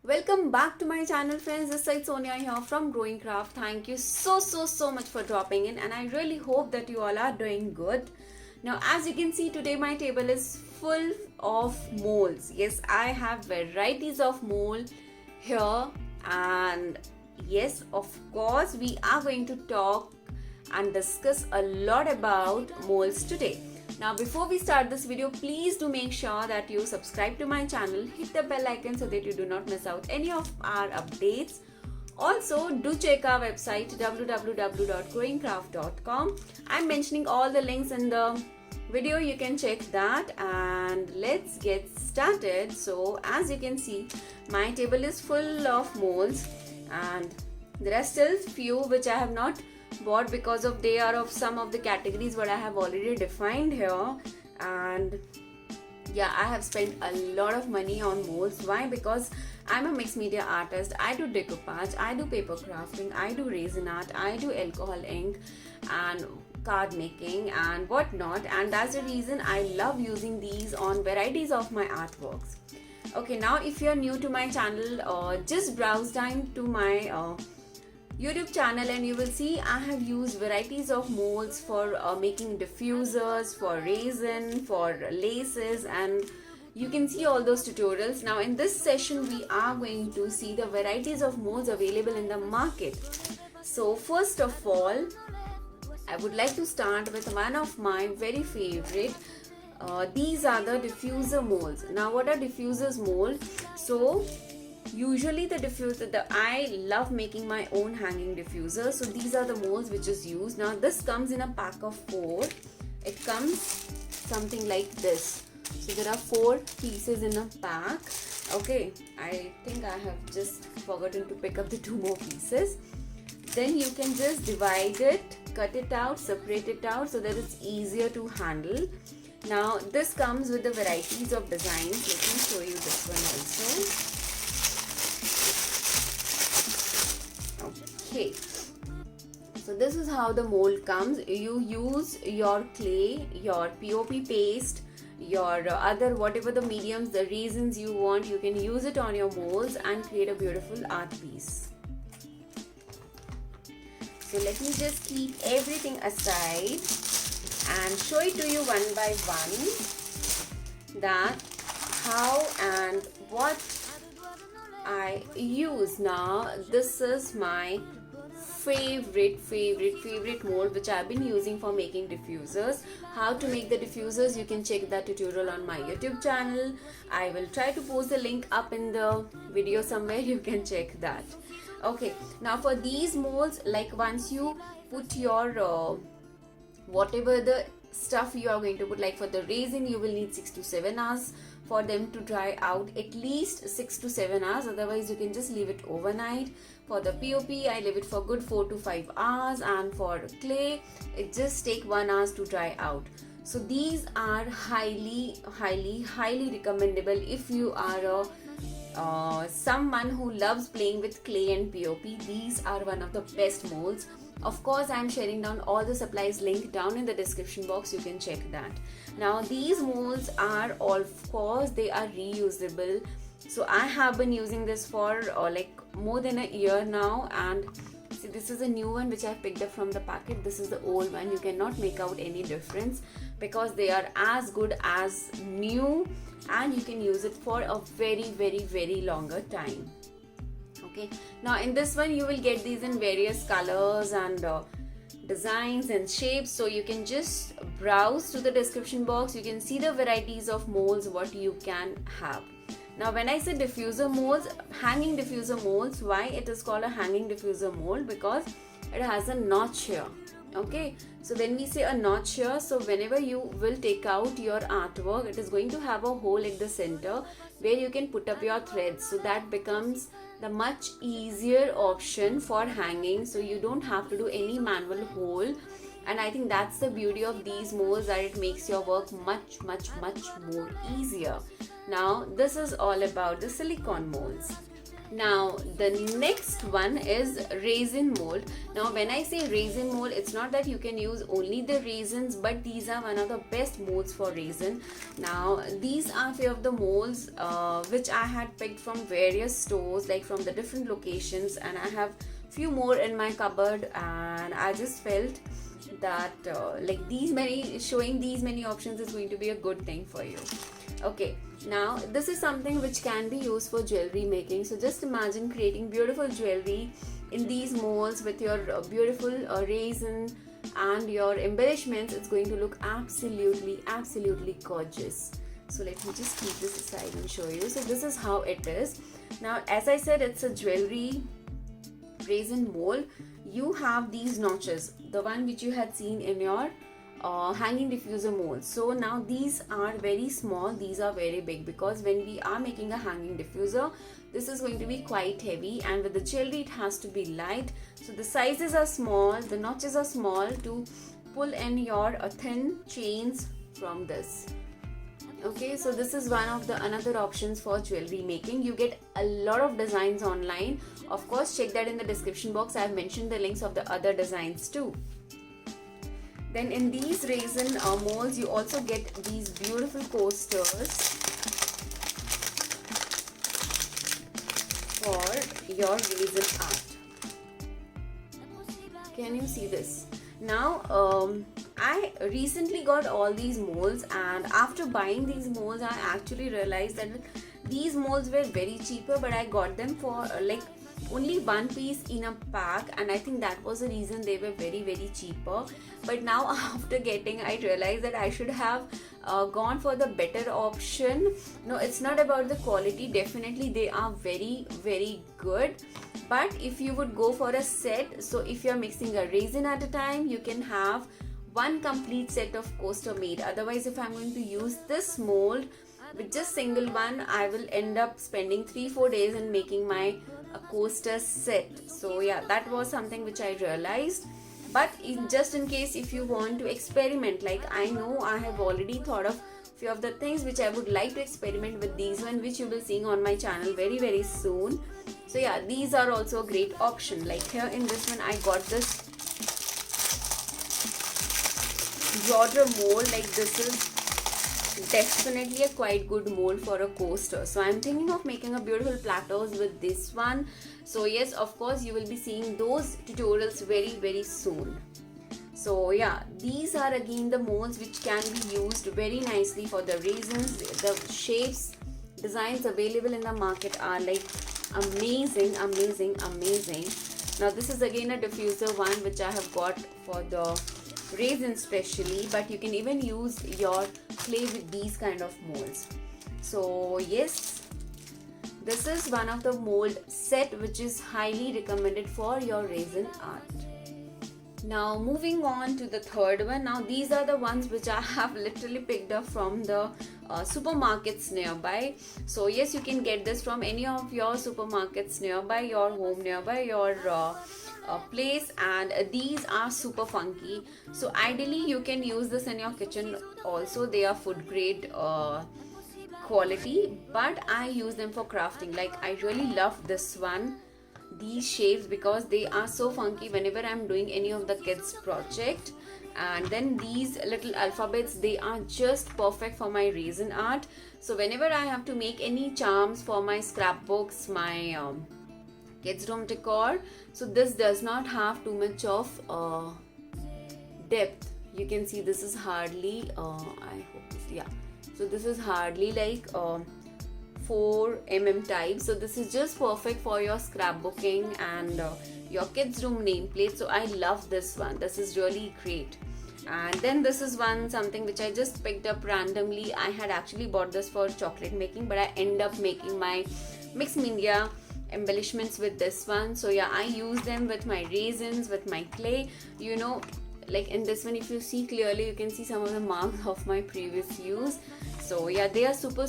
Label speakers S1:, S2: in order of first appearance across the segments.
S1: Welcome back to my channel, friends. This is Sonia here from Growing Craft. Thank you so much for dropping in, and I really hope that you all are doing good. Now, as you can see, today my table is full of molds. Yes, I have varieties of mold here, and yes, of course, we are going to talk and discuss a lot about molds today. Now before we start this video, please do make sure that you subscribe to my channel, hit the bell icon so that you do not miss out any of our updates. Also, do check our website www.growingcraft.com. I'm mentioning all the links in the video, you can check that, and let's get started. So as you can see, my table is full of molds, and there are still few which I have not bought because of they are of some of the categories what I have already defined here. And yeah, I have spent a lot of money on molds. Why? Because I'm a mixed media artist. I do decoupage, I do paper crafting, I do resin art, I do alcohol ink and card making and whatnot, and that's the reason I love using these on varieties of my artworks. Okay, now if you're new to my channel, just browse down to my YouTube channel and you will see I have used varieties of molds for making diffusers, for resin, for laces, and you can see all those tutorials. Now in this session we are going to see the varieties of molds available in the market. So first of all, I would like to start with one of my very favorite. These are the diffuser molds. Now what are diffusers mold? So usually the diffuser, I love making my own hanging diffuser. So these are the molds which is used. Now this comes in a pack of 4. It comes something like this. So there are 4 pieces in a pack. Okay, I think I have just forgotten to pick up the 2 more pieces. Then you can just divide it, cut it out, separate it out so that it's easier to handle. Now this comes with the varieties of designs. Let me show you this one also. Okay, so this is how the mold comes. You use your clay, your POP paste, your other whatever the mediums, the resins you want, you can use it on your molds and create a beautiful art piece. So let me just keep everything aside and show it to you one by one that how and what I use. Now this is my favorite mold which I've been using for making diffusers. How to make the diffusers, you can check that tutorial on my YouTube channel. I will try to post the link up in the video somewhere, you can check that. Okay, now for these molds, like once you put your whatever the stuff you are going to put, like for the resin you will need 6 to 7 hours for them to dry out, at least 6 to 7 hours, otherwise you can just leave it overnight. For the POP I leave it for good 4 to 5 hours, and for clay it just take 1 hour to dry out. So these are highly recommendable if you are someone who loves playing with clay and POP. These are one of the best molds. Of course, I am sharing down all the supplies link down in the description box, you can check that. Now these molds are, of course, they are reusable. So I have been using this for like more than a year now, and see, this is a new one which I picked up from the packet. This is the old one. You cannot make out any difference because they are as good as new, and you can use it for a very longer time. Okay, now in this one you will get these in various colors and designs and shapes, so you can just browse to the description box. You can see the varieties of molds what you can have. Now when I say diffuser molds, hanging diffuser molds, why it is called a hanging diffuser mold? Because it has a notch here. Okay, so when we say a notch here, so whenever you will take out your artwork, it is going to have a hole at the center where you can put up your threads. So that becomes the much easier option for hanging, so you don't have to do any manual hole. And I think that's the beauty of these molds, that it makes your work much more easier. Now this is all about the silicone molds. Now the next one is raisin mold. Now when I say raisin mold, it's not that you can use only the raisins, but these are one of the best molds for raisin. Now these are few of the molds which I had picked from various stores, like from the different locations, and I have few more in my cupboard, and I just felt that like showing these many options is going to be a good thing for you. Okay, now this is something which can be used for jewelry making. So just imagine creating beautiful jewelry in these molds with your beautiful raisin and your embellishments. It's going to look absolutely gorgeous. So let me just keep this aside and show you. So this is how it is. Now as I said, it's a jewelry raisin mold. You have these notches, the one which you had seen in your hanging diffuser mold. So now these are very small, these are very big, because when we are making a hanging diffuser, this is going to be quite heavy, and with the jewelry it has to be light. So the sizes are small, the notches are small to pull in your thin chains from this. Okay, so this is one of the another options for jewelry making. You get a lot of designs online. Of course, check that in the description box. I have mentioned the links of the other designs too. Then in these raisin molds, you also get these beautiful coasters for your raisin art. Can you see this? Now, I recently got all these molds, and after buying these molds, I actually realized that these molds were very cheaper, but I got them for like only one piece in a pack, and I think that was the reason they were very cheaper. But now after getting, I realized that I should have gone for the better option. No, it's not about the quality. Definitely they are very good, but if you would go for a set, so if you're mixing a raisin at a time, you can have one complete set of coaster made. Otherwise, if I'm going to use this mold with just single one, I will end up spending 3-4 days in making my coaster set. So yeah, that was something which I realized. But just in case if you want to experiment, like I know I have already thought of few of the things which I would like to experiment with these one, which you will seeing on my channel very soon. So yeah, these are also a great option. Like here in this one, I got this broader mold. Like this is definitely a quite good mold for a coaster. So I'm thinking of making a beautiful platters with this one. So yes, of course you will be seeing those tutorials very soon. So yeah, these are again the molds which can be used very nicely for the raisins. The shapes, designs available in the market are like amazing. Now this is again a diffuser one which I have got for the raisin specially, but you can even use your clay with these kind of molds. So yes, this is one of the mold set which is highly recommended for your raisin art. Now moving on to the third one. Now these are the ones which I have literally picked up from the supermarkets nearby. So yes, you can get this from any of your supermarkets nearby your home, nearby your place, and these are super funky. So ideally you can use this in your kitchen also. They are food grade quality, but I use them for crafting. Like I really love this one, these shapes, because they are so funky whenever I'm doing any of the kids project. And then these little alphabets, they are just perfect for my raisin art. So whenever I have to make any charms for my scrapbooks, my kids room decor, so this does not have too much of depth. You can see this is hardly I hope yeah, so this is hardly like 4 mm type. So this is just perfect for your scrapbooking and your kids room nameplate. So I love this one. This is really great. And then this is something which I just picked up randomly. I had actually bought this for chocolate making, but I end up making my mixed media embellishments with this one. So yeah, I use them with my raisins, with my clay. You know, like in this one, if you see clearly, you can see some of the marks of my previous use. So yeah, they are super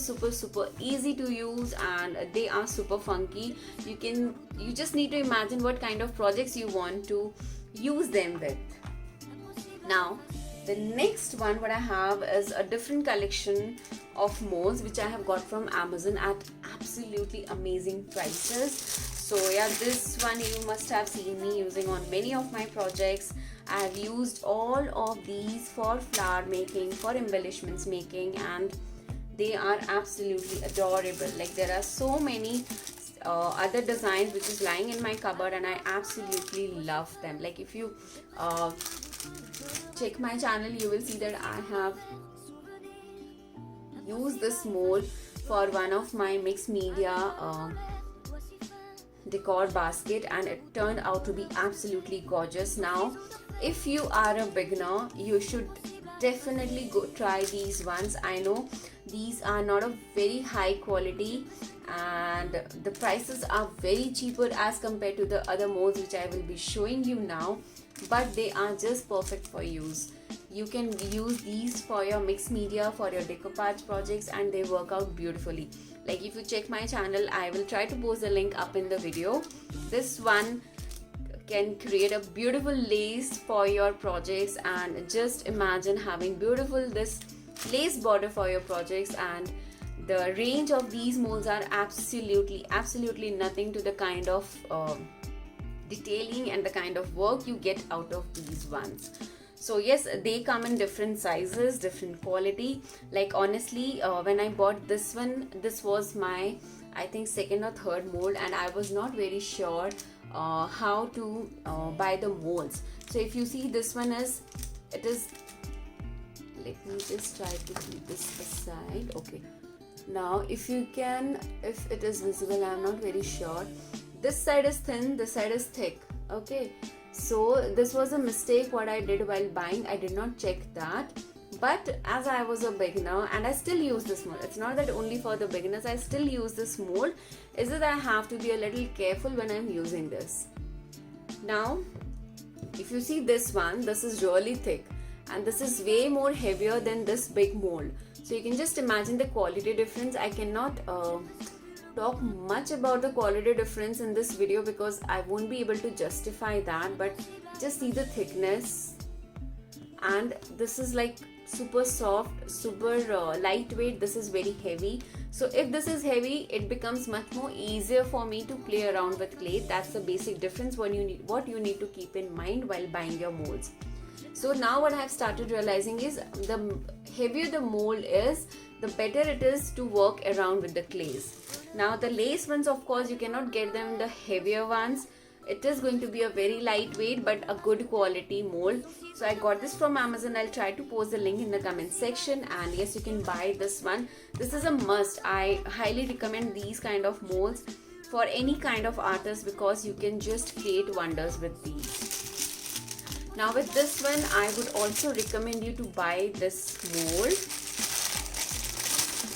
S1: easy to use, and they are super funky. You just need to imagine what kind of projects you want to use them with. Now The next one what I have is a different collection of molds which I have got from Amazon at absolutely amazing prices. So yeah, this one you must have seen me using on many of my projects. I have used all of these for flower making, for embellishments making, and they are absolutely adorable. Like there are so many other designs which is lying in my cupboard and I absolutely love them. Like if you check my channel, you will see that I have used this mold for one of my mixed media decor basket, and it turned out to be absolutely gorgeous. Now if you are a beginner, you should definitely go try these ones. I know these are not of very high quality and the prices are very cheaper as compared to the other molds which I will be showing you now, but they are just perfect for use. You can use these for your mixed media, for your decoupage projects, and they work out beautifully. Like if you check my channel, I will try to post the link up in the video. This one can create a beautiful lace for your projects, and just imagine having beautiful this lace border for your projects. And the range of these molds are absolutely nothing to the kind of detailing and the kind of work you get out of these ones. So yes, they come in different sizes, different quality. Like honestly, when I bought this one, this was my I think second or third mold, and I was not very sure how to buy the molds. So if you see, this one is, it is, let me just try to keep this aside. Okay, now if you can, if it is visible, I'm not very sure. This side is thin, this side is thick. Okay, so this was a mistake what I did while buying. I did not check that, but as I was a beginner and I still use this mold, it's not that only for the beginners, I still use this mold, is that I have to be a little careful when I'm using this. Now if you see this one, this is really thick and this is way more heavier than this big mold. So you can just imagine the quality difference. I cannot talk much about the quality difference in this video because I won't be able to justify that, but just see the thickness, and this is like super soft, super lightweight. This is very heavy. So if this is heavy, it becomes much more easier for me to play around with clay. That's the basic difference what you need to keep in mind while buying your molds. So now what I have started realizing is the heavier the mold is, the better it is to work around with the clays. Now the lace ones, of course, you cannot get them the heavier ones. It is going to be a very lightweight but a good quality mold. So I got this from Amazon. I'll try to post the link in the comment section, and yes, you can buy this one. This is a must. I highly recommend these kind of molds for any kind of artist because you can just create wonders with these. Now with this one, I would also recommend you to buy this mold.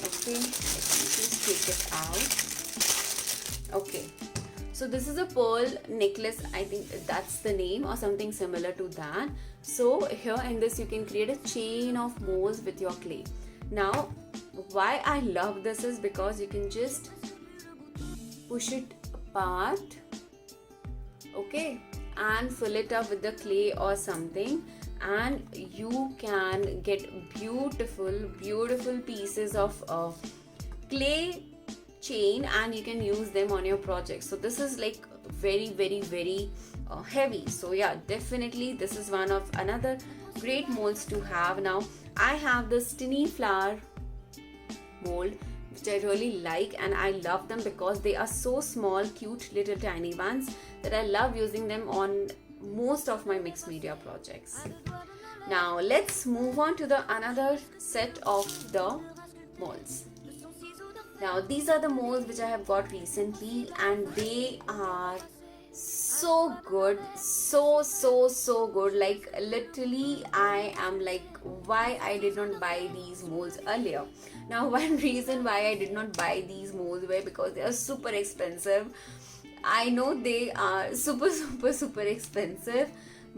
S1: Okay, let me just take it out. Okay, so this is a pearl necklace. I think that's the name or something similar to that. So here in this you can create a chain of molds with your clay. Now why I love this is because you can just push it apart, okay, and fill it up with the clay or something, and you can get beautiful pieces of clay chain, and you can use them on your project. So this is like very heavy. So yeah, definitely this is one of another great molds to have. Now I have this tiny flower mold which I really like, and I love them because they are so small, cute little tiny ones that I love using them on most of my mixed media projects. Now let's move on to the another set of the molds. Now these are the molds which I have got recently, and they are so good, so good. Like literally I am like, why I did not buy these molds earlier. Now one reason why I did not buy these molds were because they are super expensive. I know they are super expensive,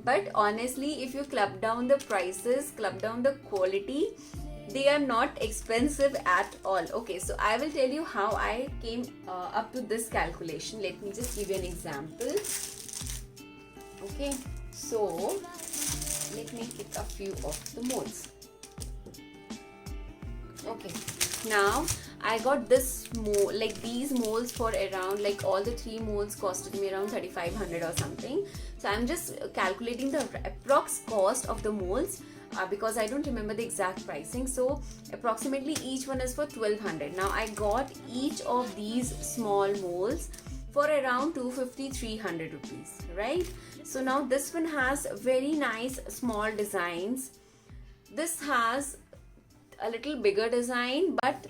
S1: but honestly if you club down the prices, club down the quality, they are not expensive at all. Okay, so I will tell you how I came up to this calculation. Let me just give you an example. Okay, so let me pick a few of the molds. Okay, now I got this mold, like these molds for around, like all the 3 molds costed me around 3500 or something. So I'm just calculating the approx cost of the molds because I don't remember the exact pricing. So approximately each one is for 1200. Now I got each of these small molds for around 250-300 rupees, right? So now this one has very nice small designs. This has a little bigger design, but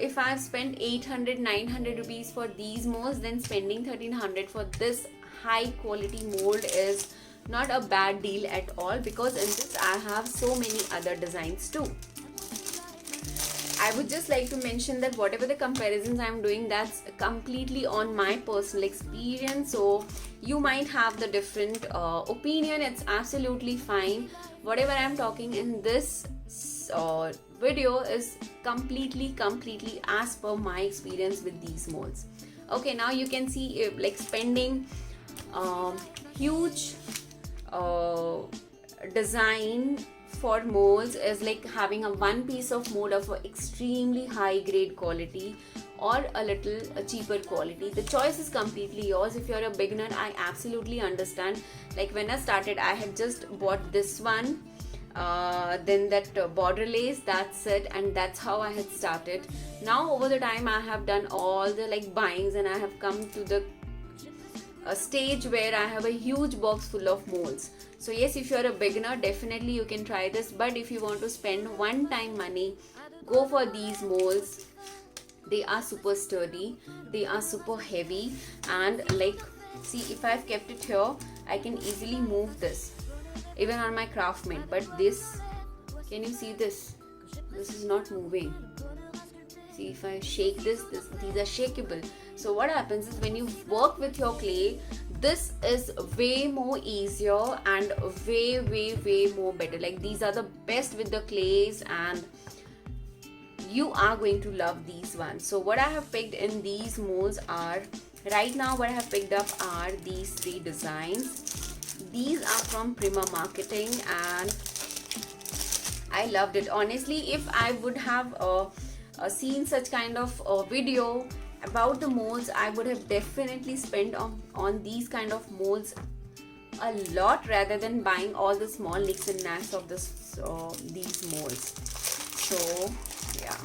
S1: if I've spent 800-900 rupees for these molds, then spending 1300 for this high quality mold is not a bad deal at all, because in this I have so many other designs too. I would just like to mention that whatever the comparisons I'm doing, that's completely on my personal experience, so you might have the different opinion. It's absolutely fine. Whatever I'm talking in this video is completely as per my experience with these molds. Okay, now you can see like spending huge design for molds is like having a one piece of mold of extremely high grade quality or a little cheaper quality. The choice is completely yours. If you're a beginner, I absolutely understand. Like when I started, I had just bought this one, then that border lace, that's it, and that's how I had started. Now over the time I have done all the like buyings, and I have come to the stage where I have a huge box full of molds. So yes, if you're a beginner, definitely you can try this, but if you want to spend one time money, go for these molds. They are super sturdy, they are super heavy, and like, see, if I've kept it here, I can easily move this even on my Craftmate. But this, can you see this? This is not moving. See, if I shake this, these are shakeable. So what happens is when you work with your clay, this is way more easier and way more better. Like these are the best with the clays, and you are going to love these ones. So what I have picked in these molds are, right now what I have picked up are these 3 designs. These are from Prima Marketing, and I loved it. Honestly, if I would have seen such kind of video about the molds, I would have definitely spent on these kind of molds a lot rather than buying all the small nicks and knacks of this these molds. So yeah,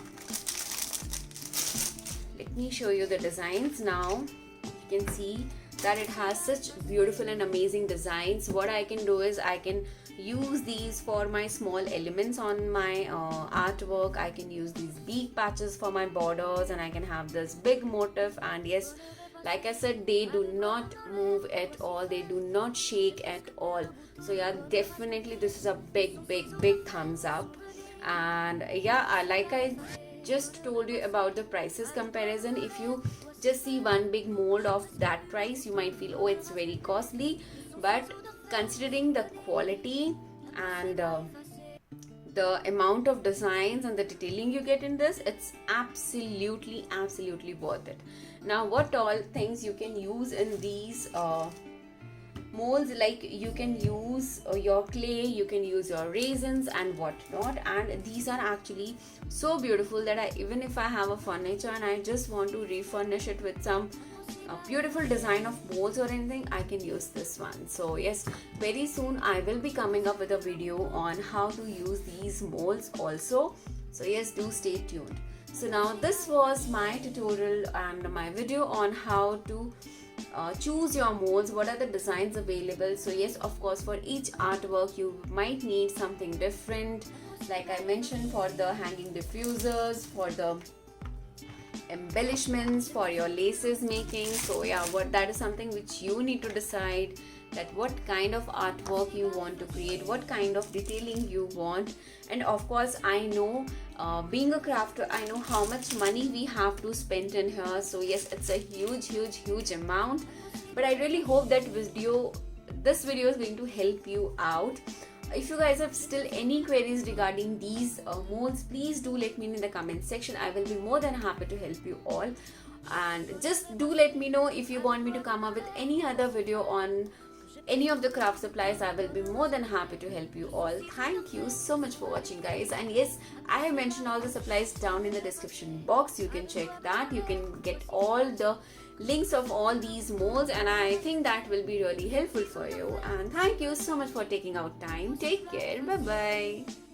S1: let me show you the designs now. You can see that it has such beautiful and amazing designs. What I can do is I can use these for my small elements on my artwork. I can use these beak patches for my borders, and I can have this big motif. And yes, like I said, they do not move at all, they do not shake at all. So yeah, definitely this is a big thumbs up. And yeah, like I just told you about the prices comparison, if you just see one big mold of that price, you might feel, oh, it's very costly. But considering the quality and the amount of designs and the detailing you get in this, it's absolutely worth it. Now, what all things you can use in these molds, like you can use your clay, you can use your raisins and whatnot, and these are actually so beautiful that even if I have a furniture and I just want to refurnish it with some beautiful design of molds or anything, I can use this one. So yes, very soon I will be coming up with a video on how to use these molds also. So yes, do stay tuned. So now this was my tutorial and my video on how to choose your molds, what are the designs available. So yes, of course, for each artwork you might need something different, like I mentioned, for the hanging diffusers, for the embellishments, for your laces making. So yeah, that is something which you need to decide, that what kind of artwork you want to create, what kind of detailing you want. And of course, I know being a crafter, I know how much money we have to spend in here. So yes, it's a huge amount, but I really hope that this video is going to help you out. If you guys have still any queries regarding these molds, please do let me know in the comment section. I will be more than happy to help you all. And just do let me know if you want me to come up with any other video on any of the craft supplies, I will be more than happy to help you all. Thank you so much for watching, guys. And yes, I have mentioned all the supplies down in the description box. You can check that. You can get all the links of all these molds, and I think that will be really helpful for you. And thank you so much for taking out time. Take care. Bye bye.